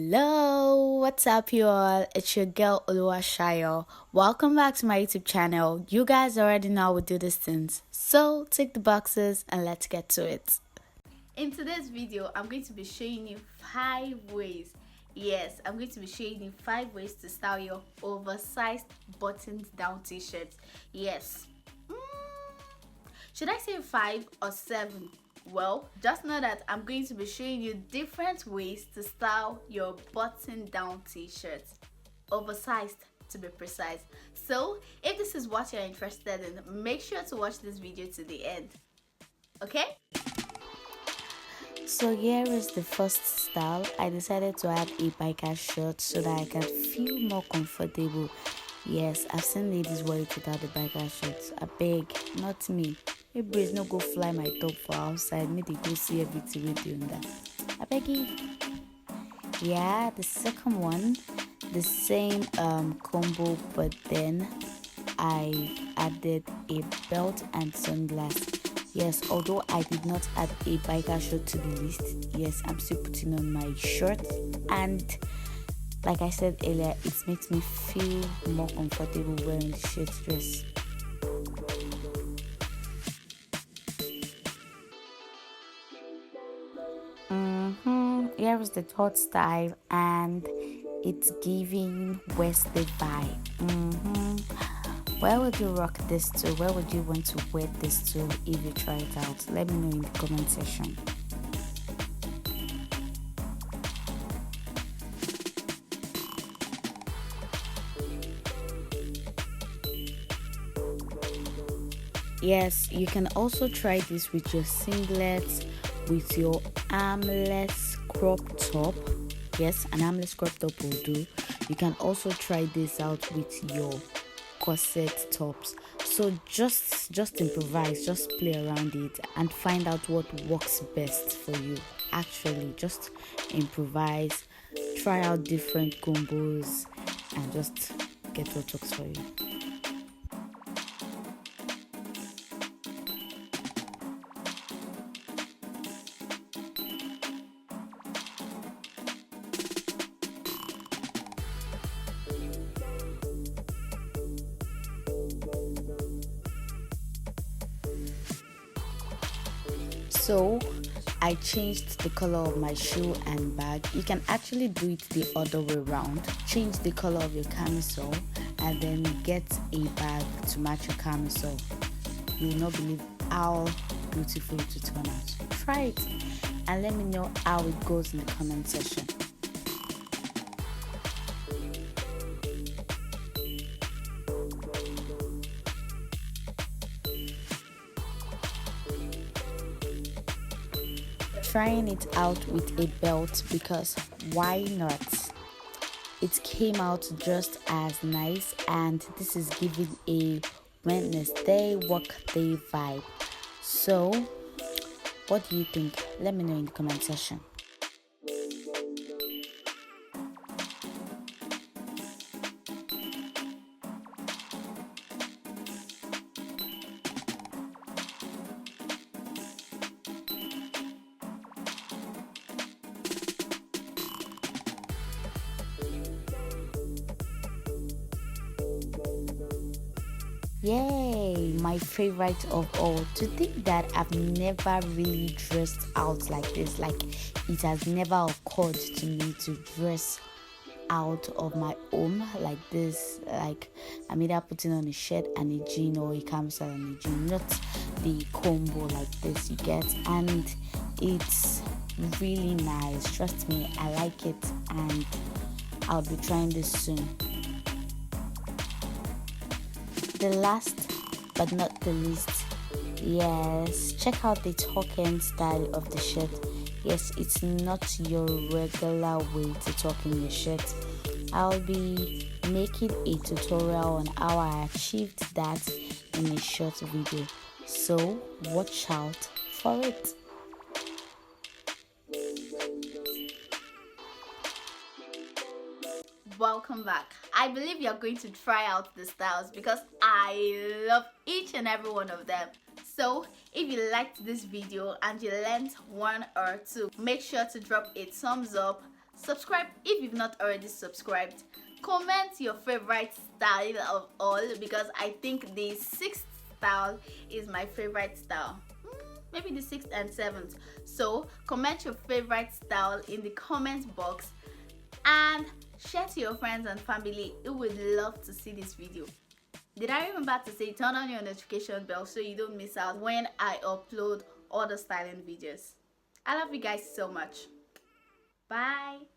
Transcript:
Hello, what's up, you all? It's your girl Oluwasayo. Welcome back to my YouTube channel. You guys already know we do these things, so tick the boxes and let's get to it. In today's video, I'm going to be showing you 5 ways. Yes, I'm going to be showing you 5 ways to style your oversized buttoned down t-shirts. Yes. Should I say 5 or 7? Well, just know that I'm going to be showing you different ways to style your button down t-shirts, oversized to be precise. So if this is what you're interested in, make sure to watch this video to the end. Okay? So here is the first style. I decided to add a biker shirt so that I can feel more comfortable. Yes, I've seen ladies wear it without the biker shirts. I beg, not me. Hey breeze no go fly my top for outside, make they go see everything we do on that. I beg you. Yeah, the second one, the same combo, but then I added a belt and sunglasses. Yes, although I did not add a biker shirt to the list, yes, I'm still putting on my shirt, and like I said earlier, it makes me feel more comfortable wearing the shirt dress. Here is the third style, and it's giving washday vibe. Where would you rock this to? Where would you want to wear this to if you try it out? Let me know in the comment section. Yes, you can also try this with your singlets, with your armless crop top. Yes, an armless crop top will do. You can also try this out with your corset tops. So just improvise, just play around it and find out what works best for you. Actually, just improvise, try out different combos and just get what works for you. So I changed the color of my shoe and bag. You can actually do it the other way around. Change the color of your camisole and then get a bag to match your camisole. You will not believe how beautiful it will turn out. Try it and let me know how it goes in the comment section. Trying it out with a belt, because why not? It came out just as nice, and this is giving a Wednesday work day vibe. So what do you think? Let me know in the comment section. Yay, my favorite of all. To think that I've never really dressed out like this, like it has never occurred to me to dress out of my home like this. Like I'm either putting on a shirt and a jean or a camisole and a jean, not the combo like this, you get. And it's really nice, trust me, I like it, and I'll be trying this soon. The last but not the least, yes, check out the tuck in style of the shirt. Yes, it's not your regular way to tuck in your shirt. I'll be making a tutorial on how I achieved that in a short video, so watch out for it. Welcome back. I believe you're going to try out the styles because I love each and every one of them. So if you liked this video and you learned one or two, make sure to drop a thumbs up, Subscribe if you've not already subscribed. Comment your favorite style of all, because I think the 6th style is my favorite style. Maybe the 6th and 7th. So comment your favorite style in the comment box and share to your friends and family who would love to see this video. Did I remember to say turn on your notification bell so you don't miss out when I upload other styling videos? I love you guys so much. Bye.